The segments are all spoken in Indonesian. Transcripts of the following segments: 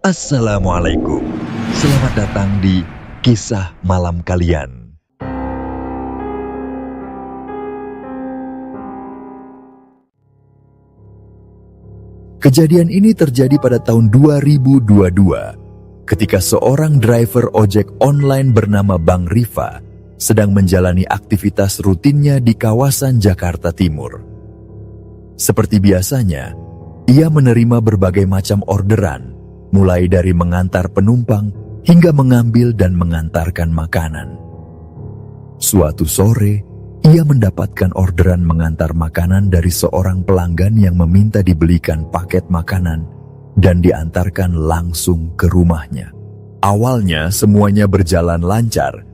Assalamualaikum. Selamat datang di Kisah Malam Kalian. Kejadian ini terjadi pada tahun 2022 ketika seorang driver ojek online bernama Bang Rifa sedang menjalani aktivitas rutinnya di kawasan Jakarta Timur. Seperti biasanya, ia menerima berbagai macam orderan, mulai dari mengantar penumpang hingga mengambil dan mengantarkan makanan. Suatu sore, ia mendapatkan orderan mengantar makanan dari seorang pelanggan yang meminta dibelikan paket makanan dan diantarkan langsung ke rumahnya. Awalnya semuanya berjalan lancar.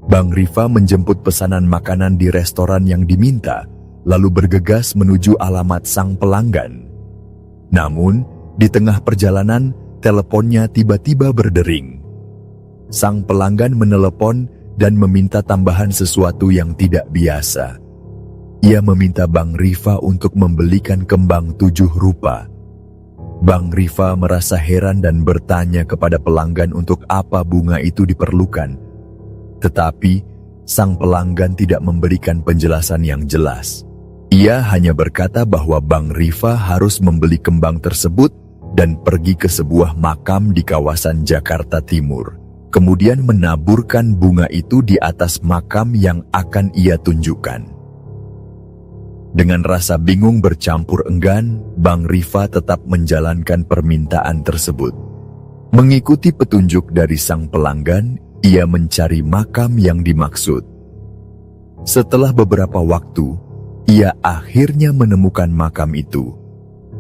Bang Rifa menjemput pesanan makanan di restoran yang diminta, lalu bergegas menuju alamat sang pelanggan. Namun, di tengah perjalanan, teleponnya tiba-tiba berdering. Sang pelanggan menelepon dan meminta tambahan sesuatu yang tidak biasa. Ia meminta Bang Rifa untuk membelikan kembang 7 rupa. Bang Rifa merasa heran dan bertanya kepada pelanggan untuk apa bunga itu diperlukan. Tetapi, sang pelanggan tidak memberikan penjelasan yang jelas. Ia hanya berkata bahwa Bang Rifa harus membeli kembang tersebut dan pergi ke sebuah makam di kawasan Jakarta Timur. Kemudian menaburkan bunga itu di atas makam yang akan ia tunjukkan. Dengan rasa bingung bercampur enggan, Bang Rifa tetap menjalankan permintaan tersebut. Mengikuti petunjuk dari sang pelanggan, ia mencari makam yang dimaksud. Setelah beberapa waktu, ia akhirnya menemukan makam itu,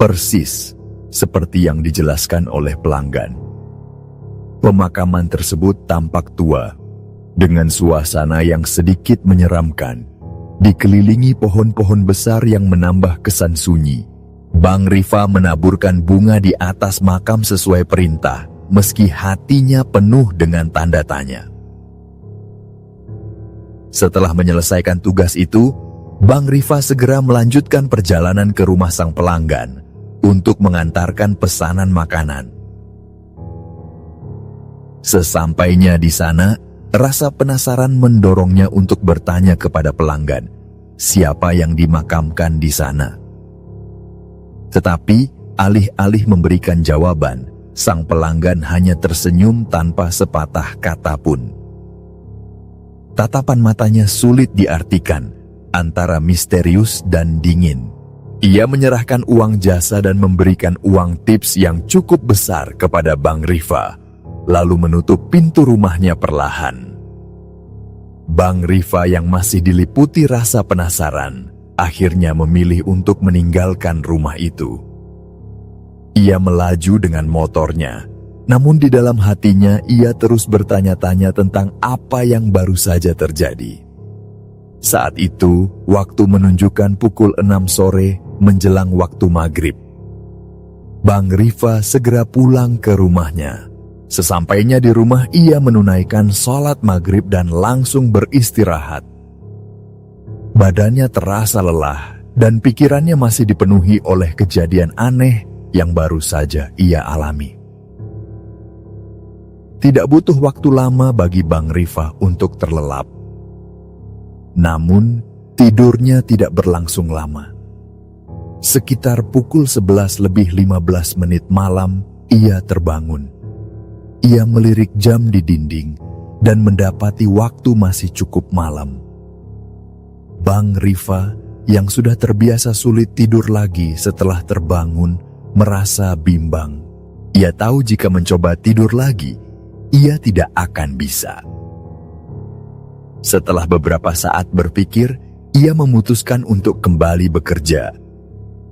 persis seperti yang dijelaskan oleh pelanggan. Pemakaman tersebut tampak tua, dengan suasana yang sedikit menyeramkan, dikelilingi pohon-pohon besar yang menambah kesan sunyi. Bang Rifa menaburkan bunga di atas makam sesuai perintah, meski hatinya penuh dengan tanda tanya. Setelah menyelesaikan tugas itu, Bang Rifa segera melanjutkan perjalanan ke rumah sang pelanggan untuk mengantarkan pesanan makanan. Sesampainya di sana, rasa penasaran mendorongnya untuk bertanya kepada pelanggan, siapa yang dimakamkan di sana. Tetapi, alih-alih memberikan jawaban, sang pelanggan hanya tersenyum tanpa sepatah kata pun. Tatapan matanya sulit diartikan, antara misterius dan dingin. Ia menyerahkan uang jasa dan memberikan uang tips yang cukup besar kepada Bang Rifa, lalu menutup pintu rumahnya perlahan. Bang Rifa yang masih diliputi rasa penasaran, akhirnya memilih untuk meninggalkan rumah itu. Ia melaju dengan motornya, namun di dalam hatinya ia terus bertanya-tanya tentang apa yang baru saja terjadi. Saat itu, waktu menunjukkan pukul 6 sore menjelang waktu maghrib. Bang Rifa segera pulang ke rumahnya. Sesampainya di rumah, ia menunaikan sholat maghrib dan langsung beristirahat. Badannya terasa lelah dan pikirannya masih dipenuhi oleh kejadian aneh yang baru saja ia alami. Tidak butuh waktu lama bagi Bang Rifa untuk terlelap. Namun, tidurnya tidak berlangsung lama. Sekitar pukul 11:15 malam, ia terbangun. Ia melirik jam di dinding dan mendapati waktu masih cukup malam. Bang Rifa yang sudah terbiasa sulit tidur lagi setelah terbangun merasa bimbang. Ia tahu jika mencoba tidur lagi, ia tidak akan bisa. Setelah beberapa saat berpikir, ia memutuskan untuk kembali bekerja.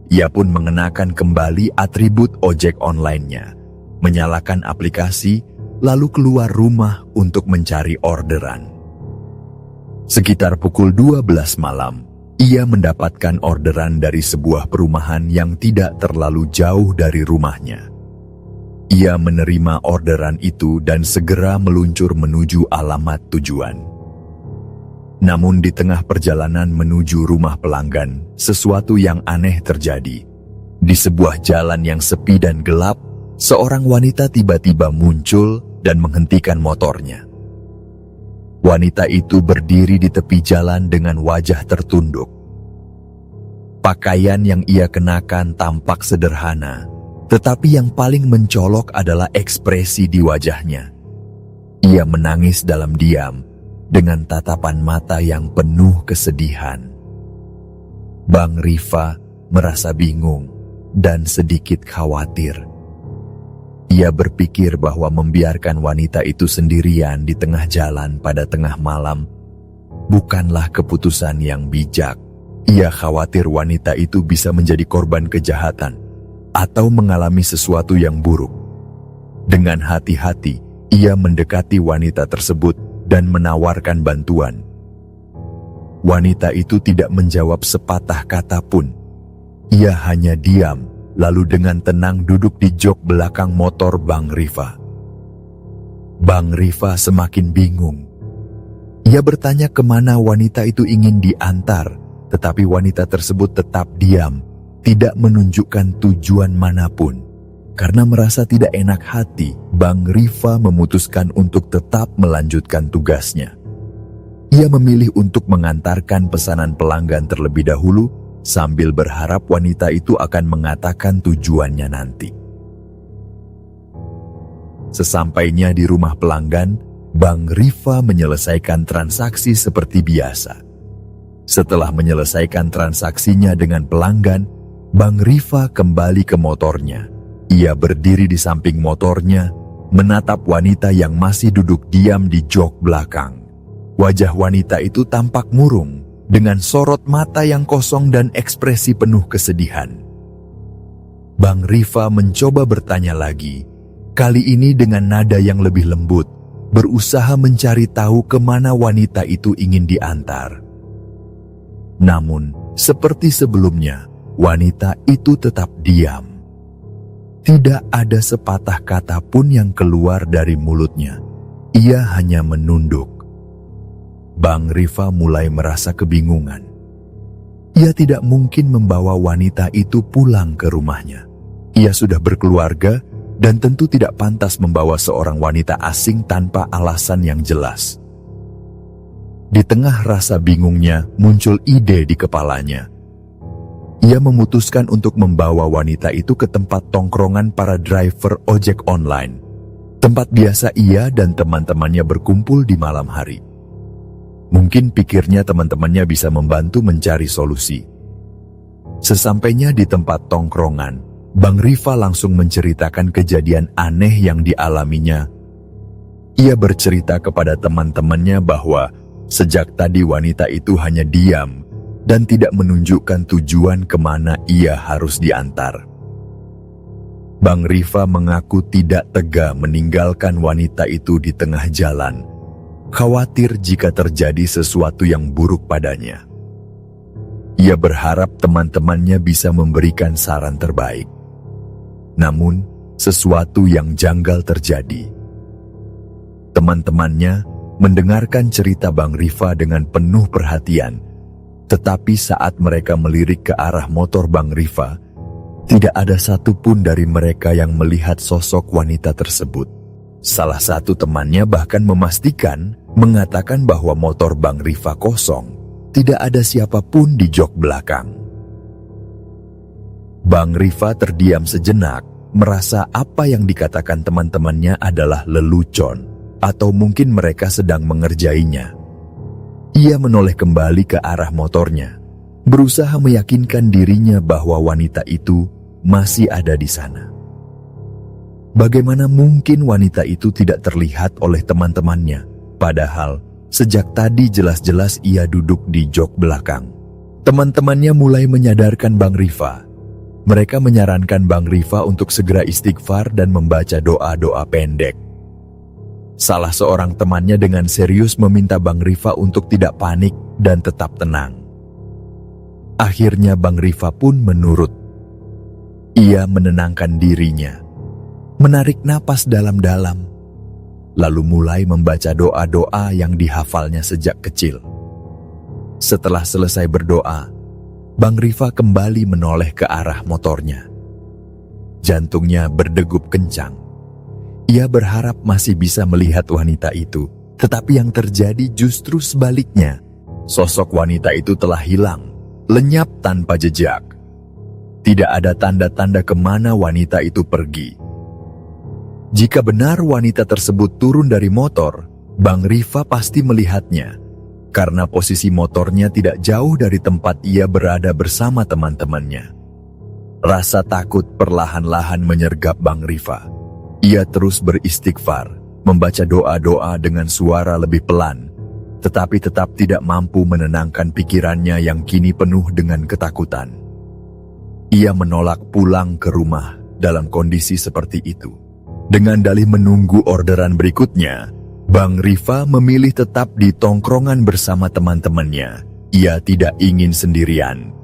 Ia pun mengenakan kembali atribut ojek online-nya, menyalakan aplikasi, lalu keluar rumah untuk mencari orderan. Sekitar pukul 12 malam, ia mendapatkan orderan dari sebuah perumahan yang tidak terlalu jauh dari rumahnya. Ia menerima orderan itu dan segera meluncur menuju alamat tujuan. Namun di tengah perjalanan menuju rumah pelanggan, sesuatu yang aneh terjadi. Di sebuah jalan yang sepi dan gelap, seorang wanita tiba-tiba muncul dan menghentikan motornya. Wanita itu berdiri di tepi jalan dengan wajah tertunduk. Pakaian yang ia kenakan tampak sederhana, tetapi yang paling mencolok adalah ekspresi di wajahnya. Ia menangis dalam diam dengan tatapan mata yang penuh kesedihan. Bang Rifa merasa bingung dan sedikit khawatir. Ia berpikir bahwa membiarkan wanita itu sendirian di tengah jalan pada tengah malam bukanlah keputusan yang bijak. Ia khawatir wanita itu bisa menjadi korban kejahatan atau mengalami sesuatu yang buruk. Dengan hati-hati, ia mendekati wanita tersebut dan menawarkan bantuan. Wanita itu tidak menjawab sepatah kata pun. Ia hanya diam, lalu dengan tenang duduk di jok belakang motor Bang Rifa. Bang Rifa semakin bingung. Ia bertanya kemana wanita itu ingin diantar, tetapi wanita tersebut tetap diam, tidak menunjukkan tujuan manapun. Karena merasa tidak enak hati, Bang Rifa memutuskan untuk tetap melanjutkan tugasnya. Ia memilih untuk mengantarkan pesanan pelanggan terlebih dahulu, sambil berharap wanita itu akan mengatakan tujuannya nanti. Sesampainya di rumah pelanggan, Bang Rifa menyelesaikan transaksi seperti biasa. Setelah menyelesaikan transaksinya dengan pelanggan, Bang Rifa kembali ke motornya. Ia berdiri di samping motornya, menatap wanita yang masih duduk diam di jok belakang. Wajah wanita itu tampak murung, dengan sorot mata yang kosong dan ekspresi penuh kesedihan. Bang Rifa mencoba bertanya lagi, kali ini dengan nada yang lebih lembut, berusaha mencari tahu kemana wanita itu ingin diantar. Namun, seperti sebelumnya, wanita itu tetap diam. Tidak ada sepatah kata pun yang keluar dari mulutnya. Ia hanya menunduk. Bang Rifa mulai merasa kebingungan. Ia tidak mungkin membawa wanita itu pulang ke rumahnya. Ia sudah berkeluarga dan tentu tidak pantas membawa seorang wanita asing tanpa alasan yang jelas. Di tengah rasa bingungnya, muncul ide di kepalanya. Ia memutuskan untuk membawa wanita itu ke tempat tongkrongan para driver ojek online. Tempat biasa ia dan teman-temannya berkumpul di malam hari. Mungkin pikirnya teman-temannya bisa membantu mencari solusi. Sesampainya di tempat tongkrongan, Bang Rifa langsung menceritakan kejadian aneh yang dialaminya. Ia bercerita kepada teman-temannya bahwa sejak tadi wanita itu hanya diam dan tidak menunjukkan tujuan kemana ia harus diantar. Bang Rifa mengaku tidak tega meninggalkan wanita itu di tengah jalan, khawatir jika terjadi sesuatu yang buruk padanya. Ia berharap teman-temannya bisa memberikan saran terbaik. Namun, sesuatu yang janggal terjadi. Teman-temannya mendengarkan cerita Bang Rifa dengan penuh perhatian, tetapi saat mereka melirik ke arah motor Bang Rifa, tidak ada satupun dari mereka yang melihat sosok wanita tersebut. Salah satu temannya bahkan mengatakan bahwa motor Bang Rifa kosong, tidak ada siapapun di jok belakang. Bang Rifa terdiam sejenak, merasa apa yang dikatakan teman-temannya adalah lelucon, atau mungkin mereka sedang mengerjainya. Ia menoleh kembali ke arah motornya, berusaha meyakinkan dirinya bahwa wanita itu masih ada di sana. Bagaimana mungkin wanita itu tidak terlihat oleh teman-temannya, padahal sejak tadi jelas-jelas ia duduk di jok belakang. Teman-temannya mulai menyadarkan Bang Rifa. Mereka menyarankan Bang Rifa untuk segera istighfar dan membaca doa-doa pendek. Salah seorang temannya dengan serius meminta Bang Rifa untuk tidak panik dan tetap tenang. Akhirnya Bang Rifa pun menurut. Ia menenangkan dirinya, menarik napas dalam-dalam, lalu mulai membaca doa-doa yang dihafalnya sejak kecil. Setelah selesai berdoa, Bang Rifa kembali menoleh ke arah motornya. Jantungnya berdegup kencang. Ia berharap masih bisa melihat wanita itu, tetapi yang terjadi justru sebaliknya. Sosok wanita itu telah hilang, lenyap tanpa jejak. Tidak ada tanda-tanda kemana wanita itu pergi. Jika benar wanita tersebut turun dari motor, Bang Rifa pasti melihatnya, karena posisi motornya tidak jauh dari tempat ia berada bersama teman-temannya. Rasa takut perlahan-lahan menyergap Bang Rifa. Ia terus beristighfar, membaca doa-doa dengan suara lebih pelan, tetapi tetap tidak mampu menenangkan pikirannya yang kini penuh dengan ketakutan. Ia menolak pulang ke rumah dalam kondisi seperti itu. Dengan dalih menunggu orderan berikutnya, Bang Rifa memilih tetap di tongkrongan bersama teman-temannya. Ia tidak ingin sendirian.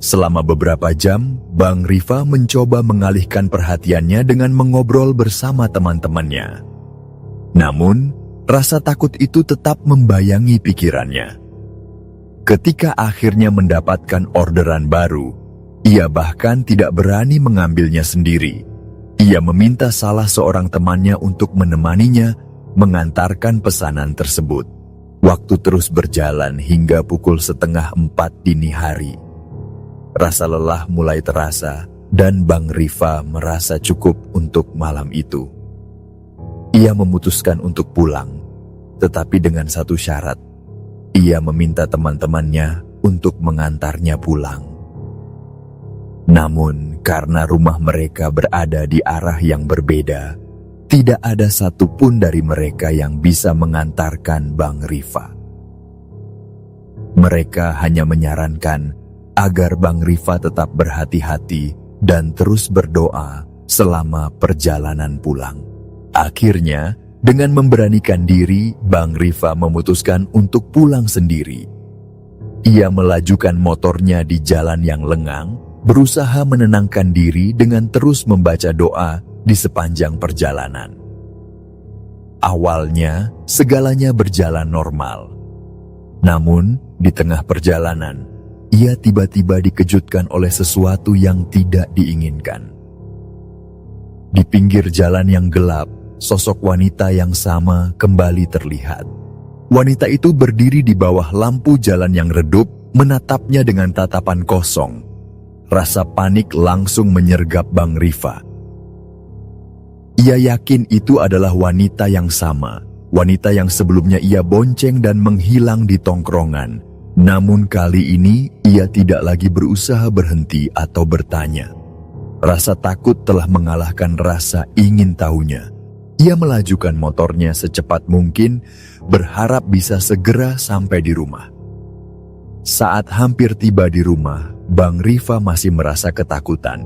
Selama beberapa jam, Bang Rifa mencoba mengalihkan perhatiannya dengan mengobrol bersama teman-temannya. Namun, rasa takut itu tetap membayangi pikirannya. Ketika akhirnya mendapatkan orderan baru, ia bahkan tidak berani mengambilnya sendiri. Ia meminta salah seorang temannya untuk menemaninya mengantarkan pesanan tersebut. Waktu terus berjalan hingga pukul 3:30 dini hari. Rasa lelah mulai terasa dan Bang Rifa merasa cukup untuk malam itu. Ia memutuskan untuk pulang, tetapi dengan satu syarat. Ia meminta teman-temannya untuk mengantarnya pulang. Namun, karena rumah mereka berada di arah yang berbeda, tidak ada satupun dari mereka yang bisa mengantarkan Bang Rifa. Mereka hanya menyarankan agar Bang Rifa tetap berhati-hati dan terus berdoa selama perjalanan pulang. Akhirnya, dengan memberanikan diri, Bang Rifa memutuskan untuk pulang sendiri. Ia melajukan motornya di jalan yang lengang, berusaha menenangkan diri dengan terus membaca doa di sepanjang perjalanan. Awalnya, segalanya berjalan normal. Namun, di tengah perjalanan, ia tiba-tiba dikejutkan oleh sesuatu yang tidak diinginkan. Di pinggir jalan yang gelap, sosok wanita yang sama kembali terlihat. Wanita itu berdiri di bawah lampu jalan yang redup, menatapnya dengan tatapan kosong. Rasa panik langsung menyergap Bang Rifa. Ia yakin itu adalah wanita yang sama, wanita yang sebelumnya ia bonceng dan menghilang di tongkrongan. Namun kali ini ia tidak lagi berusaha berhenti atau bertanya. Rasa takut telah mengalahkan rasa ingin tahunya. Ia melajukan motornya secepat mungkin, berharap bisa segera sampai di rumah. Saat hampir tiba di rumah, Bang Rifa masih merasa ketakutan.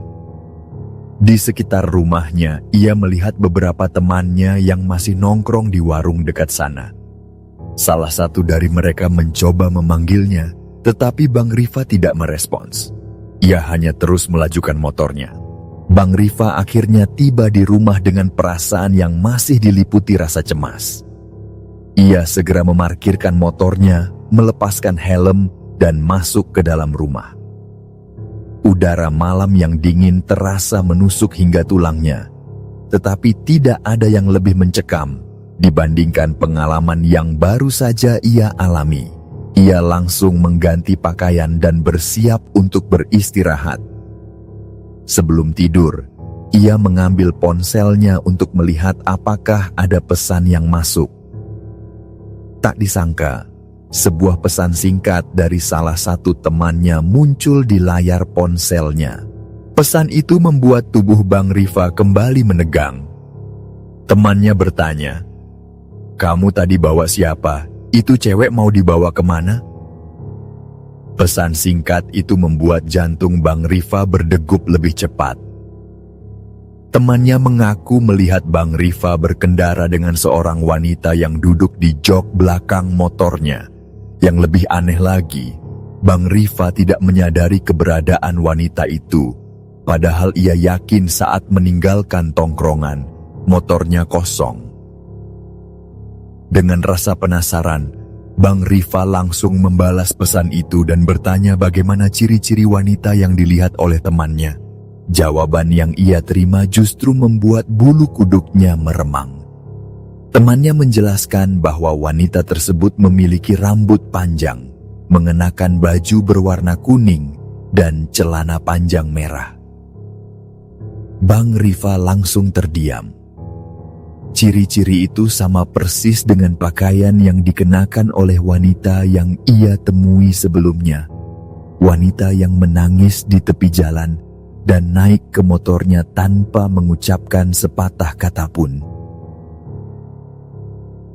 Di sekitar rumahnya, ia melihat beberapa temannya yang masih nongkrong di warung dekat sana. Salah satu dari mereka mencoba memanggilnya, tetapi Bang Rifa tidak merespons. Ia hanya terus melajukan motornya. Bang Rifa akhirnya tiba di rumah dengan perasaan yang masih diliputi rasa cemas. Ia segera memarkirkan motornya, melepaskan helm, dan masuk ke dalam rumah. Udara malam yang dingin terasa menusuk hingga tulangnya, tetapi tidak ada yang lebih mencekam dibandingkan pengalaman yang baru saja ia alami. Ia langsung mengganti pakaian dan bersiap untuk beristirahat. Sebelum tidur, ia mengambil ponselnya untuk melihat apakah ada pesan yang masuk. Tak disangka, sebuah pesan singkat dari salah satu temannya muncul di layar ponselnya. Pesan itu membuat tubuh Bang Rifa kembali menegang. Temannya bertanya, "Kamu tadi bawa siapa? Itu cewek mau dibawa kemana?" Pesan singkat itu membuat jantung Bang Rifa berdegup lebih cepat. Temannya mengaku melihat Bang Rifa berkendara dengan seorang wanita yang duduk di jok belakang motornya. Yang lebih aneh lagi, Bang Rifa tidak menyadari keberadaan wanita itu, padahal ia yakin saat meninggalkan tongkrongan, motornya kosong. Dengan rasa penasaran, Bang Rifa langsung membalas pesan itu dan bertanya bagaimana ciri-ciri wanita yang dilihat oleh temannya. Jawaban yang ia terima justru membuat bulu kuduknya meremang. Temannya menjelaskan bahwa wanita tersebut memiliki rambut panjang, mengenakan baju berwarna kuning, dan celana panjang merah. Bang Rifa langsung terdiam. Ciri-ciri itu sama persis dengan pakaian yang dikenakan oleh wanita yang ia temui sebelumnya. Wanita yang menangis di tepi jalan dan naik ke motornya tanpa mengucapkan sepatah kata pun.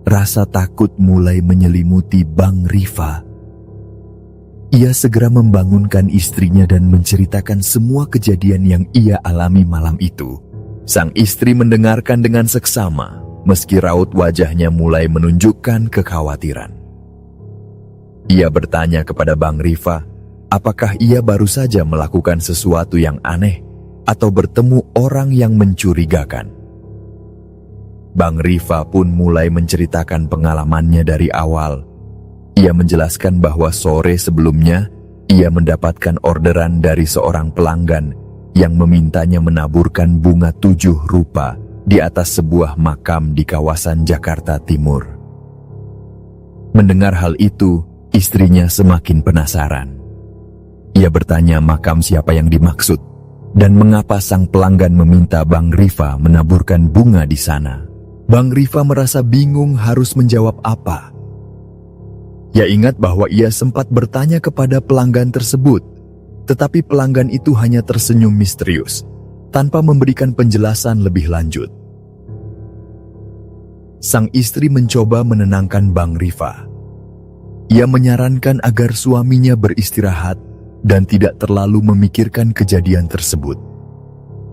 Rasa takut mulai menyelimuti Bang Rifa. Ia segera membangunkan istrinya dan menceritakan semua kejadian yang ia alami malam itu. Sang istri mendengarkan dengan seksama, meski raut wajahnya mulai menunjukkan kekhawatiran. Ia bertanya kepada Bang Rifa, apakah ia baru saja melakukan sesuatu yang aneh atau bertemu orang yang mencurigakan. Bang Rifa pun mulai menceritakan pengalamannya dari awal. Ia menjelaskan bahwa sore sebelumnya, ia mendapatkan orderan dari seorang pelanggan yang memintanya menaburkan bunga 7 rupa di atas sebuah makam di kawasan Jakarta Timur. Mendengar hal itu, istrinya semakin penasaran. Ia bertanya makam siapa yang dimaksud dan mengapa sang pelanggan meminta Bang Rifa menaburkan bunga di sana. Bang Rifa merasa bingung harus menjawab apa. Ia ingat bahwa ia sempat bertanya kepada pelanggan tersebut, tetapi pelanggan itu hanya tersenyum misterius, tanpa memberikan penjelasan lebih lanjut. Sang istri mencoba menenangkan Bang Rifa. Ia menyarankan agar suaminya beristirahat dan tidak terlalu memikirkan kejadian tersebut.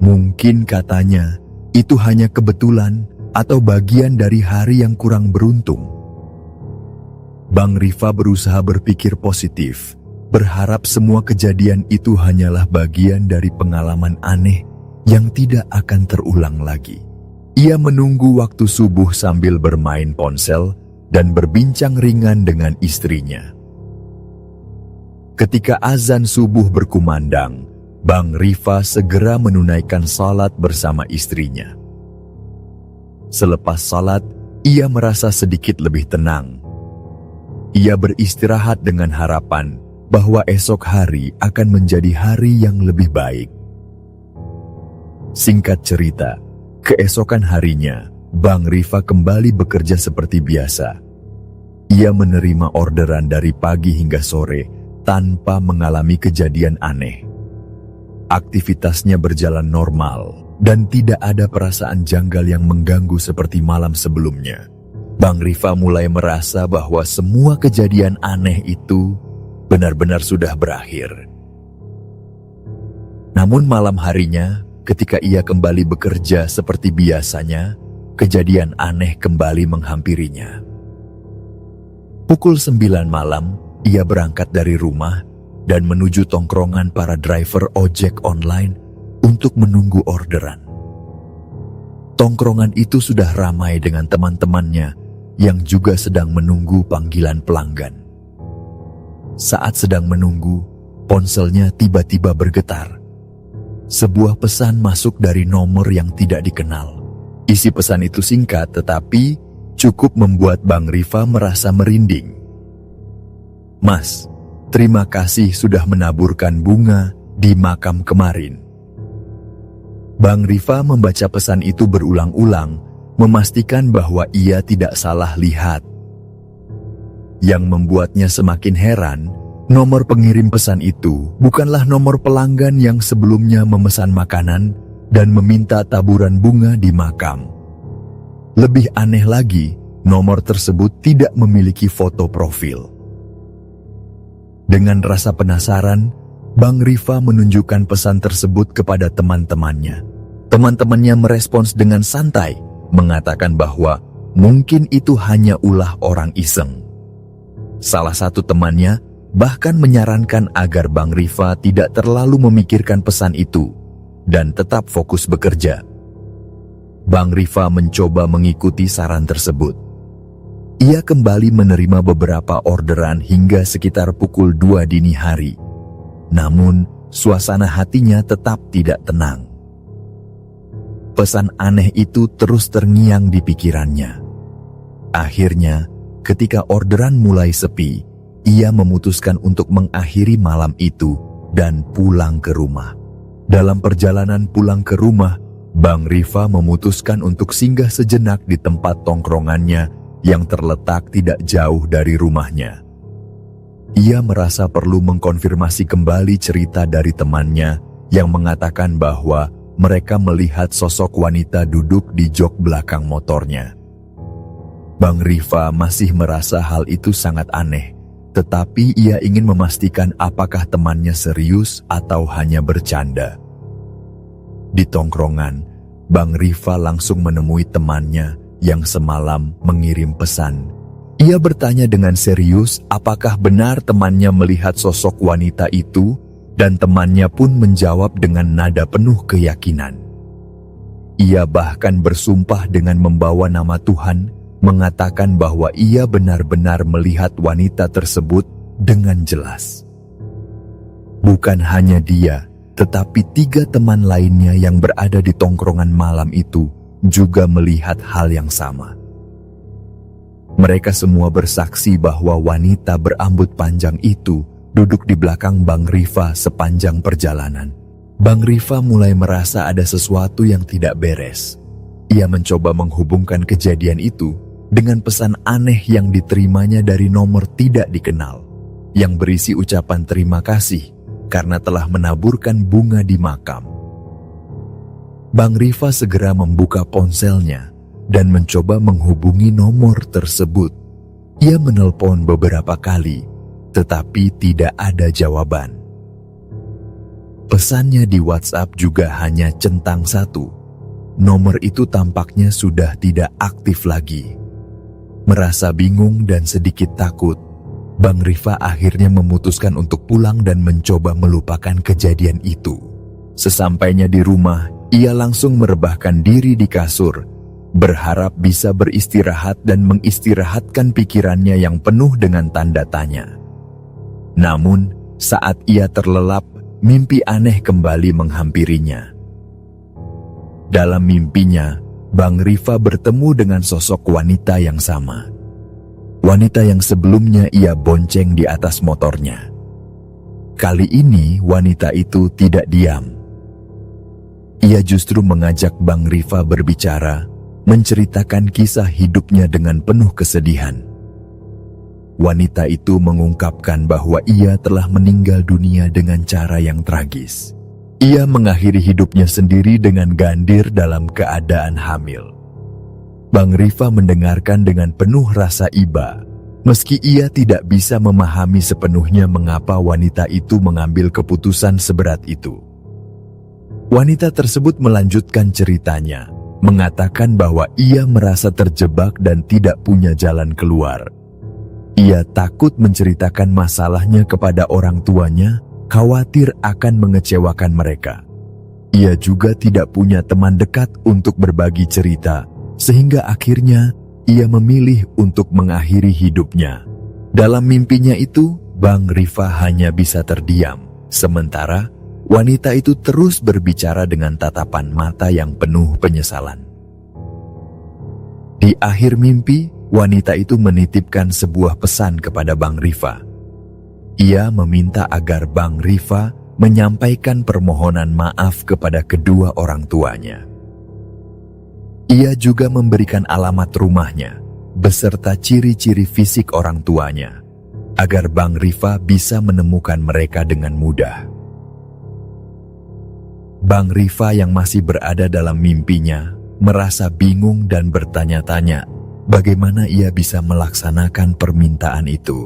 Mungkin katanya, itu hanya kebetulan atau bagian dari hari yang kurang beruntung. Bang Rifa berusaha berpikir positif, berharap semua kejadian itu hanyalah bagian dari pengalaman aneh yang tidak akan terulang lagi. Ia menunggu waktu subuh sambil bermain ponsel dan berbincang ringan dengan istrinya. Ketika azan subuh berkumandang, Bang Rifa segera menunaikan salat bersama istrinya. Selepas salat, ia merasa sedikit lebih tenang. Ia beristirahat dengan harapan bahwa esok hari akan menjadi hari yang lebih baik. Singkat cerita, keesokan harinya, Bang Rifa kembali bekerja seperti biasa. Ia menerima orderan dari pagi hingga sore tanpa mengalami kejadian aneh. Aktivitasnya berjalan normal dan tidak ada perasaan janggal yang mengganggu seperti malam sebelumnya. Bang Rifa mulai merasa bahwa semua kejadian aneh itu benar-benar sudah berakhir. Namun malam harinya, ketika ia kembali bekerja seperti biasanya, kejadian aneh kembali menghampirinya. Pukul 9 malam, ia berangkat dari rumah dan menuju tongkrongan para driver ojek online untuk menunggu orderan. Tongkrongan itu sudah ramai dengan teman-temannya yang juga sedang menunggu panggilan pelanggan. Saat sedang menunggu, ponselnya tiba-tiba bergetar. Sebuah pesan masuk dari nomor yang tidak dikenal. Isi pesan itu singkat tetapi cukup membuat Bang Rifa merasa merinding. "Mas, terima kasih sudah menaburkan bunga di makam kemarin." Bang Rifa membaca pesan itu berulang-ulang, memastikan bahwa ia tidak salah lihat. Yang membuatnya semakin heran, nomor pengirim pesan itu bukanlah nomor pelanggan yang sebelumnya memesan makanan dan meminta taburan bunga di makam. Lebih aneh lagi, nomor tersebut tidak memiliki foto profil. Dengan rasa penasaran, Bang Rifa menunjukkan pesan tersebut kepada teman-temannya. Teman-temannya merespons dengan santai, mengatakan bahwa mungkin itu hanya ulah orang iseng. Salah satu temannya bahkan menyarankan agar Bang Rifa tidak terlalu memikirkan pesan itu dan tetap fokus bekerja. Bang Rifa mencoba mengikuti saran tersebut. Ia kembali menerima beberapa orderan hingga sekitar pukul 2 dini hari. Namun, suasana hatinya tetap tidak tenang. Pesan aneh itu terus terngiang di pikirannya. Akhirnya, ketika orderan mulai sepi, ia memutuskan untuk mengakhiri malam itu dan pulang ke rumah. Dalam perjalanan pulang ke rumah, Bang Rifa memutuskan untuk singgah sejenak di tempat tongkrongannya yang terletak tidak jauh dari rumahnya. Ia merasa perlu mengkonfirmasi kembali cerita dari temannya yang mengatakan bahwa mereka melihat sosok wanita duduk di jok belakang motornya. Bang Rifa masih merasa hal itu sangat aneh, tetapi ia ingin memastikan apakah temannya serius atau hanya bercanda. Di tongkrongan, Bang Rifa langsung menemui temannya yang semalam mengirim pesan. Ia bertanya dengan serius apakah benar temannya melihat sosok wanita itu, dan temannya pun menjawab dengan nada penuh keyakinan. Ia bahkan bersumpah dengan membawa nama Tuhan, mengatakan bahwa ia benar-benar melihat wanita tersebut dengan jelas. Bukan hanya dia, tetapi 3 teman lainnya yang berada di tongkrongan malam itu juga melihat hal yang sama. Mereka semua bersaksi bahwa wanita berambut panjang itu duduk di belakang Bang Rifa sepanjang perjalanan. Bang Rifa mulai merasa ada sesuatu yang tidak beres. Ia mencoba menghubungkan kejadian itu dengan pesan aneh yang diterimanya dari nomor tidak dikenal, yang berisi ucapan terima kasih karena telah menaburkan bunga di makam. Bang Rifa segera membuka ponselnya dan mencoba menghubungi nomor tersebut. Ia menelpon beberapa kali, tetapi tidak ada jawaban. Pesannya di WhatsApp juga hanya centang 1. Nomor itu tampaknya sudah tidak aktif lagi. Merasa bingung dan sedikit takut, Bang Rifa akhirnya memutuskan untuk pulang dan mencoba melupakan kejadian itu. Sesampainya di rumah, ia langsung merebahkan diri di kasur, berharap bisa beristirahat dan mengistirahatkan pikirannya yang penuh dengan tanda tanya. Namun, saat ia terlelap, mimpi aneh kembali menghampirinya. Dalam mimpinya, Bang Rifa bertemu dengan sosok wanita yang sama. Wanita yang sebelumnya ia bonceng di atas motornya. Kali ini wanita itu tidak diam. Ia justru mengajak Bang Rifa berbicara, menceritakan kisah hidupnya dengan penuh kesedihan. Wanita itu mengungkapkan bahwa ia telah meninggal dunia dengan cara yang tragis. Ia mengakhiri hidupnya sendiri dengan gandir dalam keadaan hamil. Bang Rifa mendengarkan dengan penuh rasa iba, meski ia tidak bisa memahami sepenuhnya mengapa wanita itu mengambil keputusan seberat itu. Wanita tersebut melanjutkan ceritanya, mengatakan bahwa ia merasa terjebak dan tidak punya jalan keluar. Ia takut menceritakan masalahnya kepada orang tuanya, khawatir akan mengecewakan mereka. Ia juga tidak punya teman dekat untuk berbagi cerita, sehingga akhirnya ia memilih untuk mengakhiri hidupnya. Dalam mimpinya itu, Bang Rifa hanya bisa terdiam, sementara wanita itu terus berbicara dengan tatapan mata yang penuh penyesalan. Di akhir mimpi, wanita itu menitipkan sebuah pesan kepada Bang Rifa. Ia meminta agar Bang Rifa menyampaikan permohonan maaf kepada kedua orang tuanya. Ia juga memberikan alamat rumahnya, beserta ciri-ciri fisik orang tuanya, agar Bang Rifa bisa menemukan mereka dengan mudah. Bang Rifa yang masih berada dalam mimpinya, merasa bingung dan bertanya-tanya bagaimana ia bisa melaksanakan permintaan itu.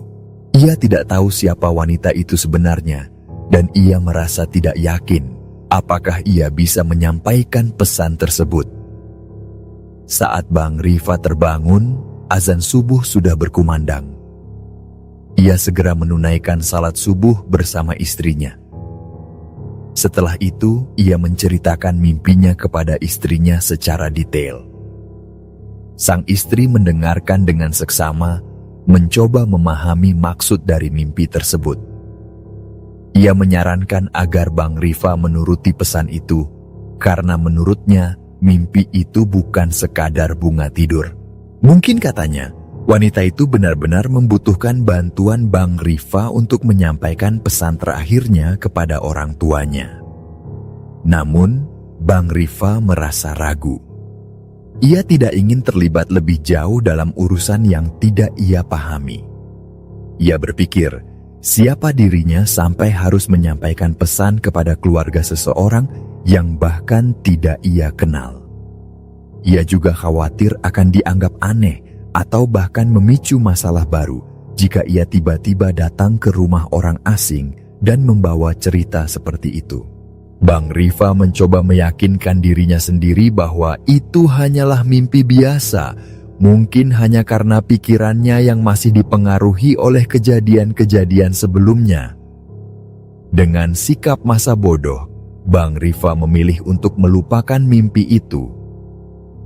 Ia tidak tahu siapa wanita itu sebenarnya, dan ia merasa tidak yakin apakah ia bisa menyampaikan pesan tersebut. Saat Bang Rifa terbangun, azan subuh sudah berkumandang. Ia segera menunaikan salat subuh bersama istrinya. Setelah itu, ia menceritakan mimpinya kepada istrinya secara detail. Sang istri mendengarkan dengan seksama, mencoba memahami maksud dari mimpi tersebut. Ia menyarankan agar Bang Rifa menuruti pesan itu, karena menurutnya mimpi itu bukan sekadar bunga tidur. Mungkin katanya, wanita itu benar-benar membutuhkan bantuan Bang Rifa untuk menyampaikan pesan terakhirnya kepada orang tuanya. Namun, Bang Rifa merasa ragu. Ia tidak ingin terlibat lebih jauh dalam urusan yang tidak ia pahami. Ia berpikir, siapa dirinya sampai harus menyampaikan pesan kepada keluarga seseorang yang bahkan tidak ia kenal. Ia juga khawatir akan dianggap aneh atau bahkan memicu masalah baru jika ia tiba-tiba datang ke rumah orang asing dan membawa cerita seperti itu. Bang Rifa mencoba meyakinkan dirinya sendiri bahwa itu hanyalah mimpi biasa, mungkin hanya karena pikirannya yang masih dipengaruhi oleh kejadian-kejadian sebelumnya. Dengan sikap masa bodoh, Bang Rifa memilih untuk melupakan mimpi itu.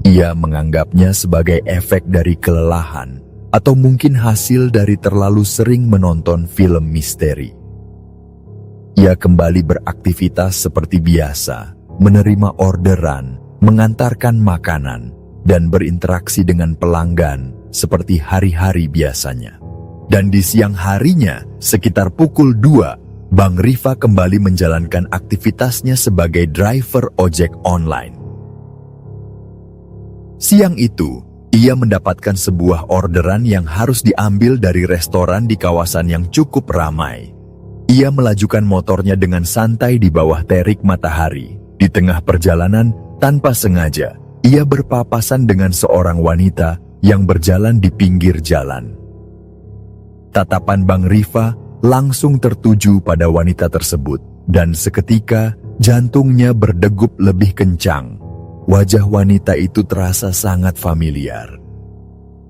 Ia menganggapnya sebagai efek dari kelelahan atau mungkin hasil dari terlalu sering menonton film misteri. Ia kembali beraktivitas seperti biasa, menerima orderan, mengantarkan makanan, dan berinteraksi dengan pelanggan seperti hari-hari biasanya. Dan di siang harinya, sekitar pukul 2, Bang Rifa kembali menjalankan aktivitasnya sebagai driver ojek online. Siang itu, ia mendapatkan sebuah orderan yang harus diambil dari restoran di kawasan yang cukup ramai. Ia melajukan motornya dengan santai di bawah terik matahari. Di tengah perjalanan, tanpa sengaja, ia berpapasan dengan seorang wanita yang berjalan di pinggir jalan. Tatapan Bang Rifa langsung tertuju pada wanita tersebut, dan seketika jantungnya berdegup lebih kencang. Wajah wanita itu terasa sangat familiar.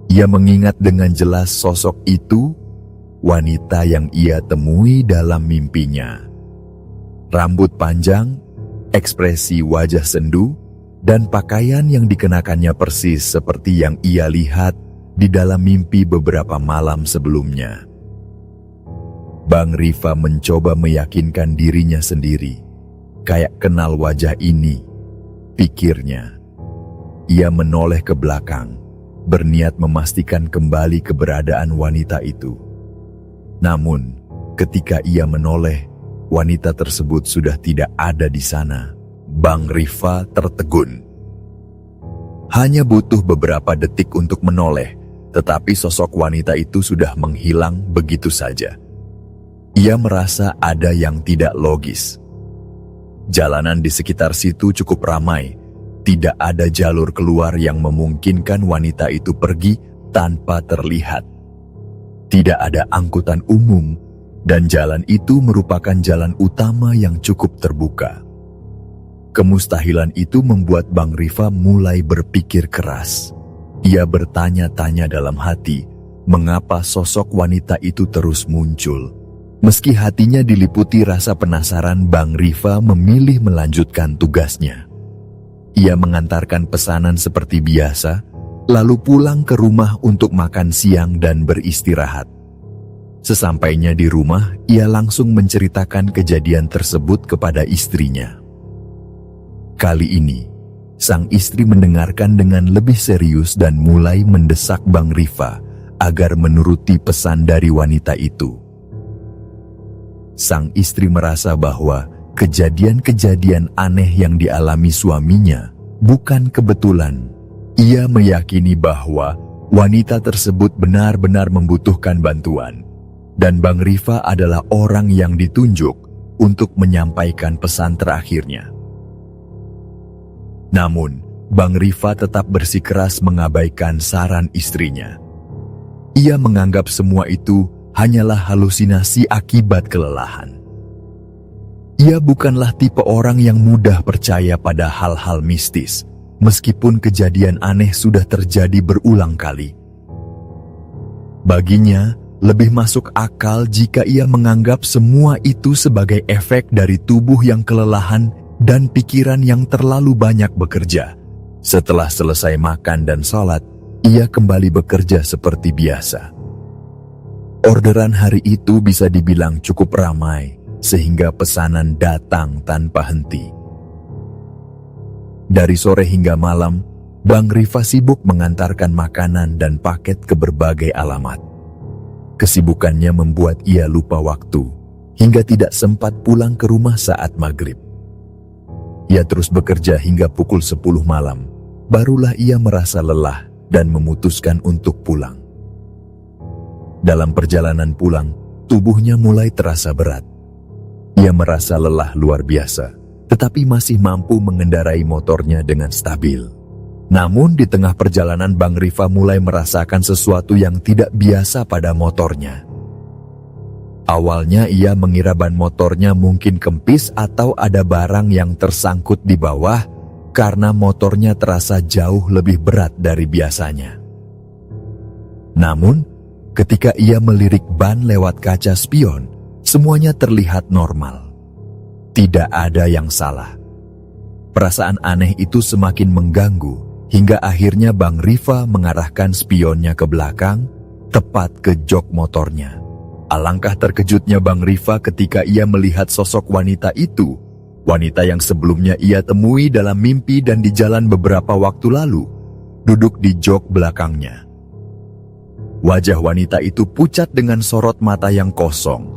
Ia mengingat dengan jelas sosok itu, wanita yang ia temui dalam mimpinya. Rambut panjang, ekspresi wajah sendu, dan pakaian yang dikenakannya persis seperti yang ia lihat di dalam mimpi beberapa malam sebelumnya. Bang Rifa mencoba meyakinkan dirinya sendiri, kayak kenal wajah ini, pikirnya. Ia menoleh ke belakang, berniat memastikan kembali keberadaan wanita itu. Namun, ketika ia menoleh, wanita tersebut sudah tidak ada di sana. Bang Rifa tertegun. Hanya butuh beberapa detik untuk menoleh, tetapi sosok wanita itu sudah menghilang begitu saja. Ia merasa ada yang tidak logis. Jalanan di sekitar situ cukup ramai. Tidak ada jalur keluar yang memungkinkan wanita itu pergi tanpa terlihat. Tidak ada angkutan umum, dan jalan itu merupakan jalan utama yang cukup terbuka. Kemustahilan itu membuat Bang Rifa mulai berpikir keras. Ia bertanya-tanya dalam hati, mengapa sosok wanita itu terus muncul. Meski hatinya diliputi rasa penasaran, Bang Rifa memilih melanjutkan tugasnya. Ia mengantarkan pesanan seperti biasa, lalu pulang ke rumah untuk makan siang dan beristirahat. Sesampainya di rumah, ia langsung menceritakan kejadian tersebut kepada istrinya. Kali ini, sang istri mendengarkan dengan lebih serius dan mulai mendesak Bang Rifa agar menuruti pesan dari wanita itu. Sang istri merasa bahwa kejadian-kejadian aneh yang dialami suaminya bukan kebetulan. Ia meyakini bahwa wanita tersebut benar-benar membutuhkan bantuan, dan Bang Rifa adalah orang yang ditunjuk untuk menyampaikan pesan terakhirnya. Namun, Bang Rifa tetap bersikeras mengabaikan saran istrinya. Ia menganggap semua itu hanyalah halusinasi akibat kelelahan. Ia bukanlah tipe orang yang mudah percaya pada hal-hal mistis, meskipun kejadian aneh sudah terjadi berulang kali. Baginya, lebih masuk akal jika ia menganggap semua itu sebagai efek dari tubuh yang kelelahan dan pikiran yang terlalu banyak bekerja. Setelah selesai makan dan sholat, ia kembali bekerja seperti biasa. Orderan hari itu bisa dibilang cukup ramai, sehingga pesanan datang tanpa henti. Dari sore hingga malam, Bang Rifa sibuk mengantarkan makanan dan paket ke berbagai alamat. Kesibukannya membuat ia lupa waktu, hingga tidak sempat pulang ke rumah saat maghrib. Ia terus bekerja hingga pukul 10 malam, barulah ia merasa lelah dan memutuskan untuk pulang. Dalam perjalanan pulang, tubuhnya mulai terasa berat. Ia merasa lelah luar biasa, tetapi masih mampu mengendarai motornya dengan stabil. Namun di tengah perjalanan Bang Rifa mulai merasakan sesuatu yang tidak biasa pada motornya. Awalnya ia mengira ban motornya mungkin kempis atau ada barang yang tersangkut di bawah karena motornya terasa jauh lebih berat dari biasanya. Namun, ketika ia melirik ban lewat kaca spion, semuanya terlihat normal. Tidak ada yang salah. Perasaan aneh itu semakin mengganggu, hingga akhirnya Bang Rifa mengarahkan spionnya ke belakang, tepat ke jok motornya. Alangkah terkejutnya Bang Rifa ketika ia melihat sosok wanita itu. Wanita yang sebelumnya ia temui dalam mimpi dan di jalan beberapa waktu lalu, duduk di jok belakangnya. Wajah wanita itu pucat dengan sorot mata yang kosong,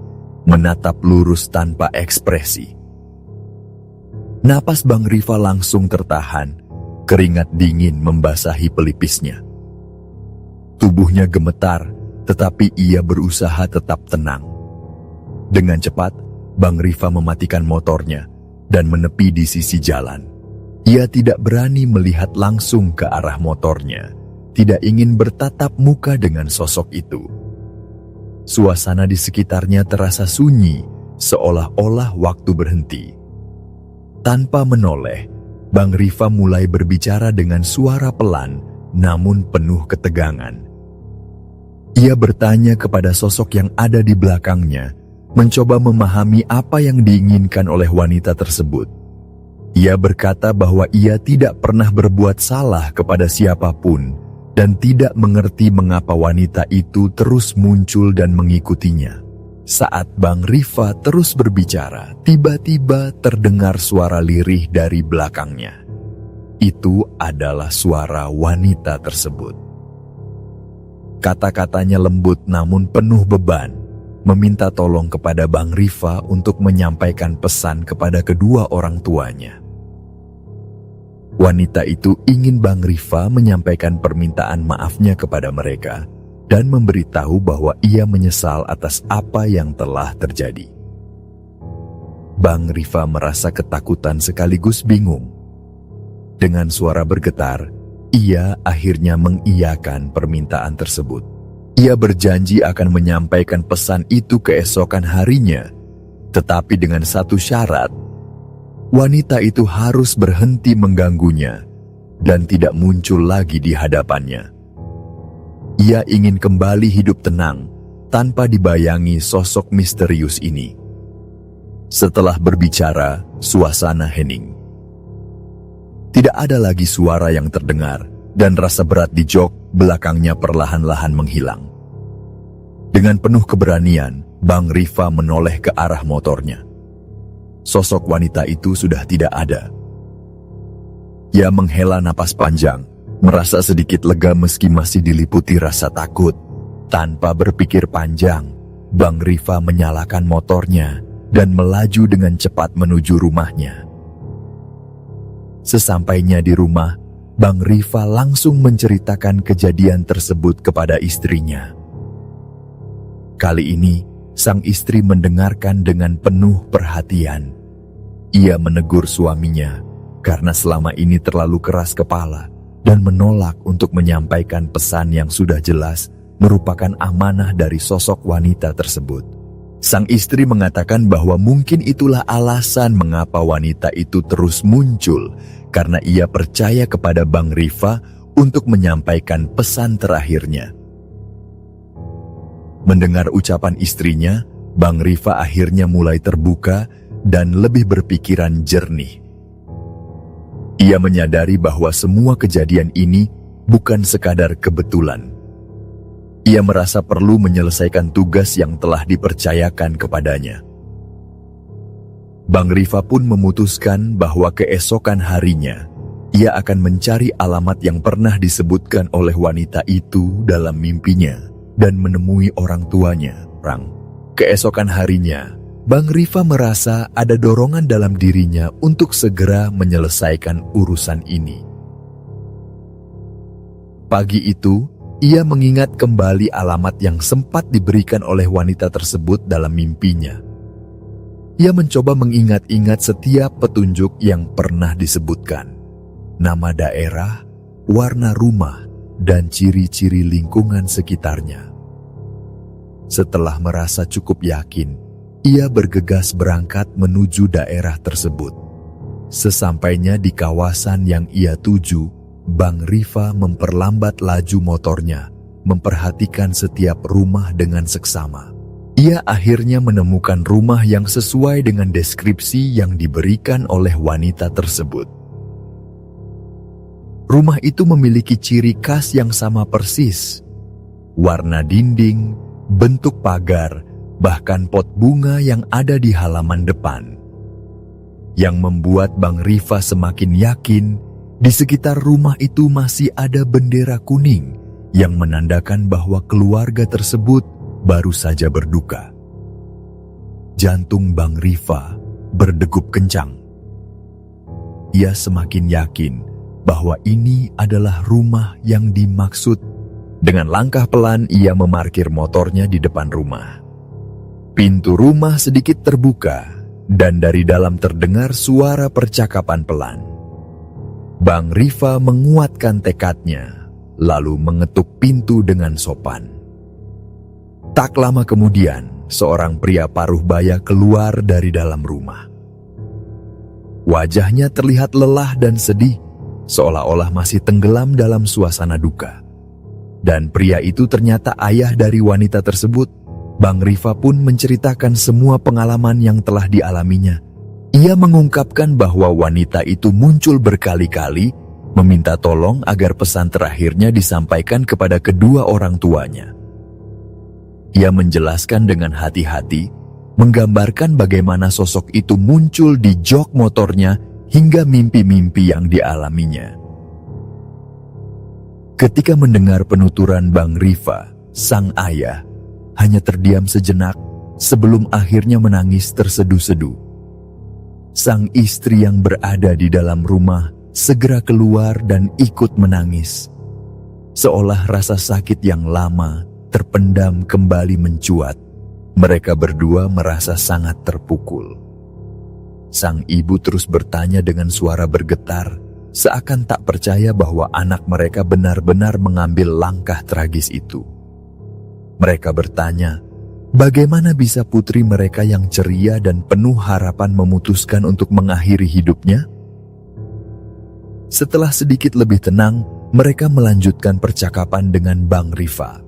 menatap lurus tanpa ekspresi. Napas Bang Rifa langsung tertahan, keringat dingin membasahi pelipisnya. Tubuhnya gemetar, tetapi ia berusaha tetap tenang. Dengan cepat, Bang Rifa mematikan motornya dan menepi di sisi jalan. Ia tidak berani melihat langsung ke arah motornya, tidak ingin bertatap muka dengan sosok itu. Suasana di sekitarnya terasa sunyi, seolah-olah waktu berhenti. Tanpa menoleh, Bang Rifa mulai berbicara dengan suara pelan, namun penuh ketegangan. Ia bertanya kepada sosok yang ada di belakangnya, mencoba memahami apa yang diinginkan oleh wanita tersebut. Ia berkata bahwa ia tidak pernah berbuat salah kepada siapapun dan tidak mengerti mengapa wanita itu terus muncul dan mengikutinya. Saat Bang Rifa terus berbicara, tiba-tiba terdengar suara lirih dari belakangnya. Itu adalah suara wanita tersebut. Kata-katanya lembut namun penuh beban, meminta tolong kepada Bang Rifa untuk menyampaikan pesan kepada kedua orang tuanya. Wanita itu ingin Bang Rifa menyampaikan permintaan maafnya kepada mereka dan memberitahu bahwa ia menyesal atas apa yang telah terjadi. Bang Rifa merasa ketakutan sekaligus bingung. Dengan suara bergetar, ia akhirnya mengiyakan permintaan tersebut. Ia berjanji akan menyampaikan pesan itu keesokan harinya, tetapi dengan satu syarat. Wanita itu harus berhenti mengganggunya dan tidak muncul lagi di hadapannya. Ia ingin kembali hidup tenang tanpa dibayangi sosok misterius ini. Setelah berbicara, suasana hening. Tidak ada lagi suara yang terdengar dan rasa berat di jok belakangnya perlahan-lahan menghilang. Dengan penuh keberanian, Bang Rifa menoleh ke arah motornya. Sosok wanita itu sudah tidak ada. Ia menghela napas panjang, merasa sedikit lega meski masih diliputi rasa takut. Tanpa berpikir panjang, Bang Rifa menyalakan motornya dan melaju dengan cepat menuju rumahnya. Sesampainya di rumah, Bang Rifa langsung menceritakan kejadian tersebut kepada istrinya. Kali ini, sang istri mendengarkan dengan penuh perhatian. Ia menegur suaminya karena selama ini terlalu keras kepala dan menolak untuk menyampaikan pesan yang sudah jelas merupakan amanah dari sosok wanita tersebut. Sang istri mengatakan bahwa mungkin itulah alasan mengapa wanita itu terus muncul, karena ia percaya kepada Bang Rifa untuk menyampaikan pesan terakhirnya. Mendengar ucapan istrinya, Bang Rifa akhirnya mulai terbuka dan lebih berpikiran jernih. Ia menyadari bahwa semua kejadian ini bukan sekadar kebetulan. Ia merasa perlu menyelesaikan tugas yang telah dipercayakan kepadanya. Bang Rifa pun memutuskan bahwa keesokan harinya, ia akan mencari alamat yang pernah disebutkan oleh wanita itu dalam mimpinya dan menemui orang tuanya. Keesokan harinya, Bang Rifa merasa ada dorongan dalam dirinya untuk segera menyelesaikan urusan ini. Pagi itu, ia mengingat kembali alamat yang sempat diberikan oleh wanita tersebut dalam mimpinya. Ia mencoba mengingat-ingat setiap petunjuk yang pernah disebutkan. Nama daerah, warna rumah, dan ciri-ciri lingkungan sekitarnya. Setelah merasa cukup yakin, ia bergegas berangkat menuju daerah tersebut. Sesampainya di kawasan yang ia tuju, Bang Rifa memperlambat laju motornya, memperhatikan setiap rumah dengan seksama. Ia akhirnya menemukan rumah yang sesuai dengan deskripsi yang diberikan oleh wanita tersebut. Rumah itu memiliki ciri khas yang sama persis. Warna dinding, bentuk pagar, bahkan pot bunga yang ada di halaman depan. Yang membuat Bang Rifa semakin yakin di sekitar rumah itu masih ada bendera kuning yang menandakan bahwa keluarga tersebut baru saja berduka. Jantung Bang Rifa berdegup kencang. Ia semakin yakin bahwa ini adalah rumah yang dimaksud. Dengan langkah pelan ia memarkir motornya di depan rumah. Pintu rumah sedikit terbuka dan dari dalam terdengar suara percakapan pelan. Bang Rifa menguatkan tekadnya, lalu mengetuk pintu dengan sopan. Tak lama kemudian, seorang pria paruh baya keluar dari dalam rumah. Wajahnya terlihat lelah dan sedih, seolah-olah masih tenggelam dalam suasana duka. Dan pria itu ternyata ayah dari wanita tersebut. Bang Rifa pun menceritakan semua pengalaman yang telah dialaminya. Ia mengungkapkan bahwa wanita itu muncul berkali-kali, meminta tolong agar pesan terakhirnya disampaikan kepada kedua orang tuanya. Ia menjelaskan dengan hati-hati, menggambarkan bagaimana sosok itu muncul di jok motornya hingga mimpi-mimpi yang dialaminya. Ketika mendengar penuturan Bang Rifa, sang ayah hanya terdiam sejenak sebelum akhirnya menangis terseduh-seduh. Sang istri yang berada di dalam rumah segera keluar dan ikut menangis. Seolah rasa sakit yang lama terpendam kembali mencuat. Mereka berdua merasa sangat terpukul. Sang ibu terus bertanya dengan suara bergetar, seakan tak percaya bahwa anak mereka benar-benar mengambil langkah tragis itu. Mereka bertanya, bagaimana bisa putri mereka yang ceria dan penuh harapan memutuskan untuk mengakhiri hidupnya? Setelah sedikit lebih tenang, mereka melanjutkan percakapan dengan Bang Rifa.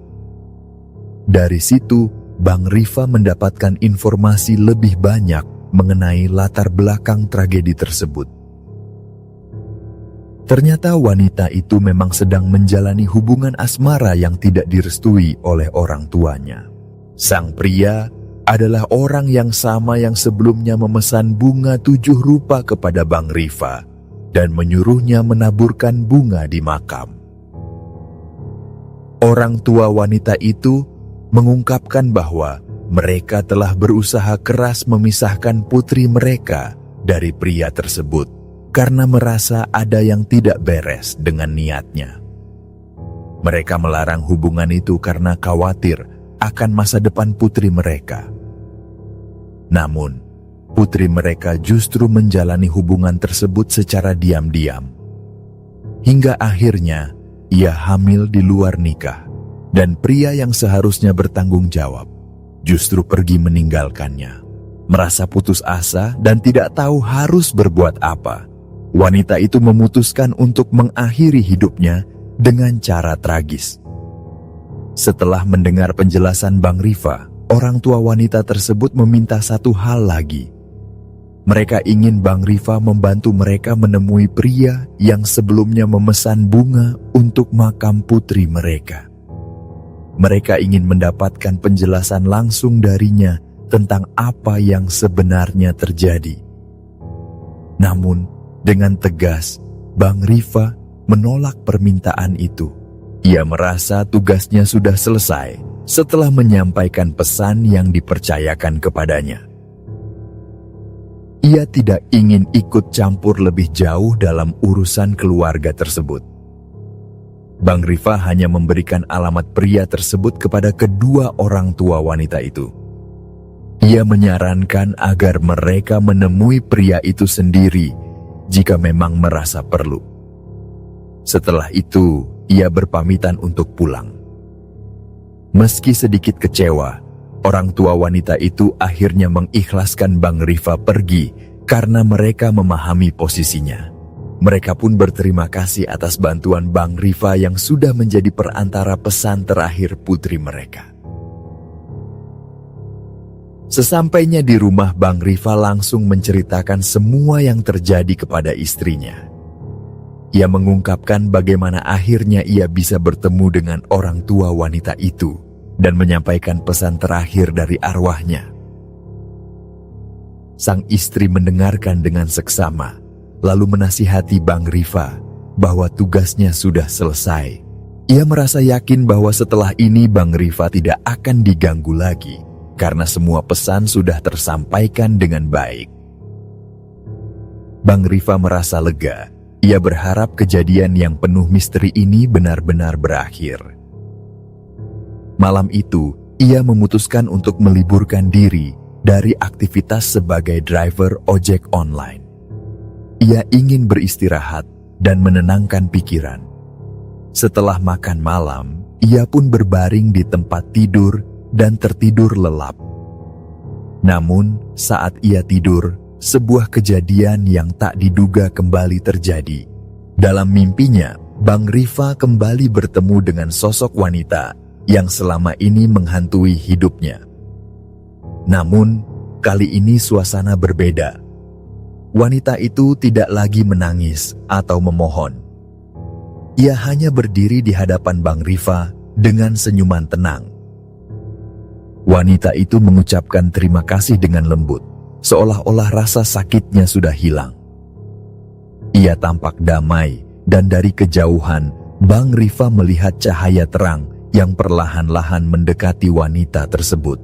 Dari situ, Bang Rifa mendapatkan informasi lebih banyak mengenai latar belakang tragedi tersebut. Ternyata wanita itu memang sedang menjalani hubungan asmara yang tidak direstui oleh orang tuanya. Sang pria adalah orang yang sama yang sebelumnya memesan bunga 7 rupa kepada Bang Rifa dan menyuruhnya menaburkan bunga di makam. Orang tua wanita itu mengungkapkan bahwa mereka telah berusaha keras memisahkan putri mereka dari pria tersebut karena merasa ada yang tidak beres dengan niatnya. Mereka melarang hubungan itu karena khawatir akan masa depan putri mereka. Namun, putri mereka justru menjalani hubungan tersebut secara diam-diam. Hingga akhirnya, ia hamil di luar nikah. Dan pria yang seharusnya bertanggung jawab justru pergi meninggalkannya. Merasa putus asa dan tidak tahu harus berbuat apa, wanita itu memutuskan untuk mengakhiri hidupnya dengan cara tragis. Setelah mendengar penjelasan Bang Rifa, orang tua wanita tersebut meminta satu hal lagi. Mereka ingin Bang Rifa membantu mereka menemui pria yang sebelumnya memesan bunga untuk makam putri mereka. Mereka ingin mendapatkan penjelasan langsung darinya tentang apa yang sebenarnya terjadi. Namun, dengan tegas, Bang Rifa menolak permintaan itu. Ia merasa tugasnya sudah selesai setelah menyampaikan pesan yang dipercayakan kepadanya. Ia tidak ingin ikut campur lebih jauh dalam urusan keluarga tersebut. Bang Rifa hanya memberikan alamat pria tersebut kepada kedua orang tua wanita itu. Ia menyarankan agar mereka menemui pria itu sendiri jika memang merasa perlu. Setelah itu, ia berpamitan untuk pulang. Meski sedikit kecewa, orang tua wanita itu akhirnya mengikhlaskan Bang Rifa pergi karena mereka memahami posisinya. Mereka pun berterima kasih atas bantuan Bang Rifa yang sudah menjadi perantara pesan terakhir putri mereka. Sesampainya di rumah, Bang Rifa langsung menceritakan semua yang terjadi kepada istrinya. Ia mengungkapkan bagaimana akhirnya ia bisa bertemu dengan orang tua wanita itu dan menyampaikan pesan terakhir dari arwahnya. Sang istri mendengarkan dengan seksama, lalu menasihati Bang Rifa bahwa tugasnya sudah selesai. Ia merasa yakin bahwa setelah ini Bang Rifa tidak akan diganggu lagi karena semua pesan sudah tersampaikan dengan baik. Bang Rifa merasa lega. Ia berharap kejadian yang penuh misteri ini benar-benar berakhir. Malam itu, ia memutuskan untuk meliburkan diri dari aktivitas sebagai driver ojek online. Ia ingin beristirahat dan menenangkan pikiran. Setelah makan malam, ia pun berbaring di tempat tidur dan tertidur lelap. Namun, saat ia tidur, sebuah kejadian yang tak diduga kembali terjadi. Dalam mimpinya, Bang Rifa kembali bertemu dengan sosok wanita yang selama ini menghantui hidupnya. Namun, kali ini suasana berbeda. Wanita itu tidak lagi menangis atau memohon. Ia hanya berdiri di hadapan Bang Rifa dengan senyuman tenang. Wanita itu mengucapkan terima kasih dengan lembut, seolah-olah rasa sakitnya sudah hilang. Ia tampak damai, dan dari kejauhan, Bang Rifa melihat cahaya terang yang perlahan-lahan mendekati wanita tersebut.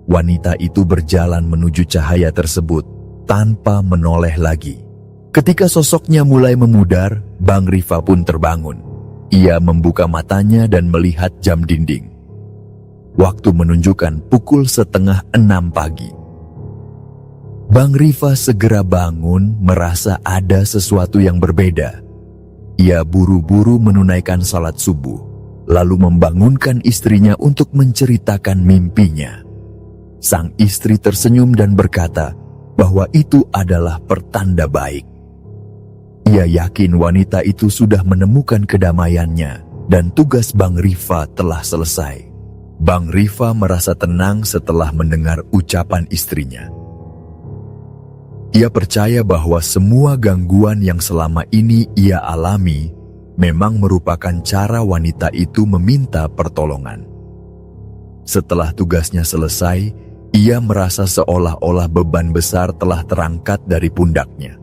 Wanita itu berjalan menuju cahaya tersebut tanpa menoleh lagi. Ketika sosoknya mulai memudar, Bang Rifa pun terbangun. Ia membuka matanya dan melihat jam dinding. Waktu menunjukkan pukul 5:30 pagi. Bang Rifa segera bangun, merasa ada sesuatu yang berbeda. Ia buru-buru menunaikan salat subuh, lalu membangunkan istrinya untuk menceritakan mimpinya. Sang istri tersenyum dan berkata bahwa itu adalah pertanda baik. Ia yakin wanita itu sudah menemukan kedamaiannya dan tugas Bang Rifa telah selesai. Bang Rifa merasa tenang setelah mendengar ucapan istrinya. Ia percaya bahwa semua gangguan yang selama ini ia alami memang merupakan cara wanita itu meminta pertolongan. Setelah tugasnya selesai, ia merasa seolah-olah beban besar telah terangkat dari pundaknya.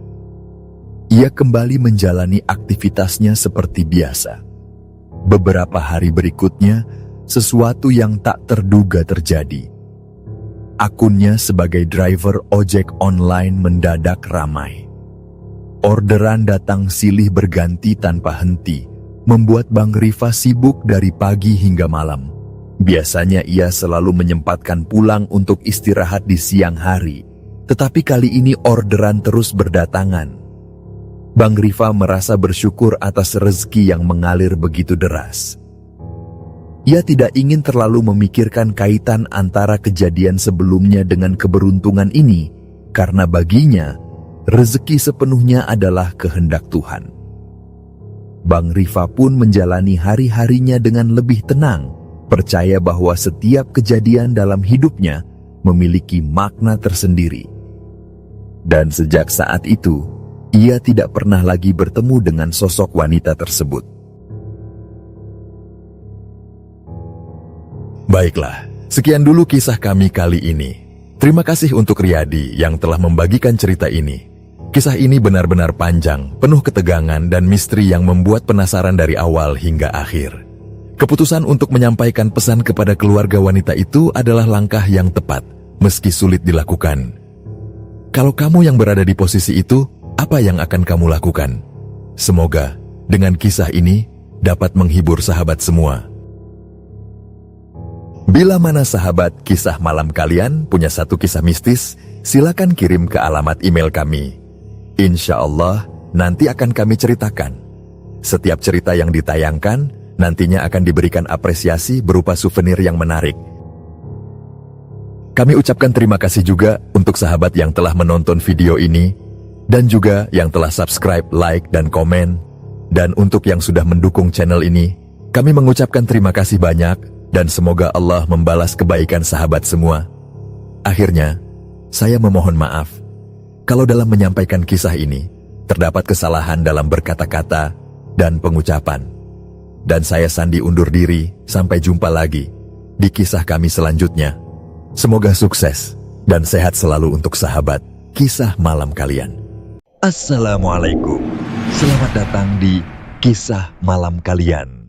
Ia kembali menjalani aktivitasnya seperti biasa. Beberapa hari berikutnya, sesuatu yang tak terduga terjadi. Akunnya sebagai driver ojek online mendadak ramai. Orderan datang silih berganti tanpa henti, membuat Bang Rifa sibuk dari pagi hingga malam. Biasanya ia selalu menyempatkan pulang untuk istirahat di siang hari, tetapi kali ini orderan terus berdatangan. Bang Rifa merasa bersyukur atas rezeki yang mengalir begitu deras. Ia tidak ingin terlalu memikirkan kaitan antara kejadian sebelumnya dengan keberuntungan ini, karena baginya, rezeki sepenuhnya adalah kehendak Tuhan. Bang Rifa pun menjalani hari-harinya dengan lebih tenang, percaya bahwa setiap kejadian dalam hidupnya memiliki makna tersendiri. Dan sejak saat itu, ia tidak pernah lagi bertemu dengan sosok wanita tersebut. Baiklah, sekian dulu kisah kami kali ini. Terima kasih untuk Riyadi yang telah membagikan cerita ini. Kisah ini benar-benar panjang, penuh ketegangan dan misteri yang membuat penasaran dari awal hingga akhir. Keputusan untuk menyampaikan pesan kepada keluarga wanita itu adalah langkah yang tepat, meski sulit dilakukan. Kalau kamu yang berada di posisi itu, apa yang akan kamu lakukan? Semoga dengan kisah ini dapat menghibur sahabat semua. Bila mana sahabat kisah malam kalian punya satu kisah mistis, silakan kirim ke alamat email kami. Insya Allah nanti akan kami ceritakan. Setiap cerita yang ditayangkan nantinya akan diberikan apresiasi berupa souvenir yang menarik. Kami ucapkan terima kasih juga untuk sahabat yang telah menonton video ini, dan juga yang telah subscribe, like, dan komen. Dan untuk yang sudah mendukung channel ini, kami mengucapkan terima kasih banyak, dan semoga Allah membalas kebaikan sahabat semua. Akhirnya, saya memohon maaf kalau dalam menyampaikan kisah ini terdapat kesalahan dalam berkata-kata dan pengucapan. Dan saya Sandi undur diri, sampai jumpa lagi di kisah kami selanjutnya. Semoga sukses dan sehat selalu untuk sahabat kisah malam kalian. Assalamualaikum. Selamat datang di kisah malam kalian.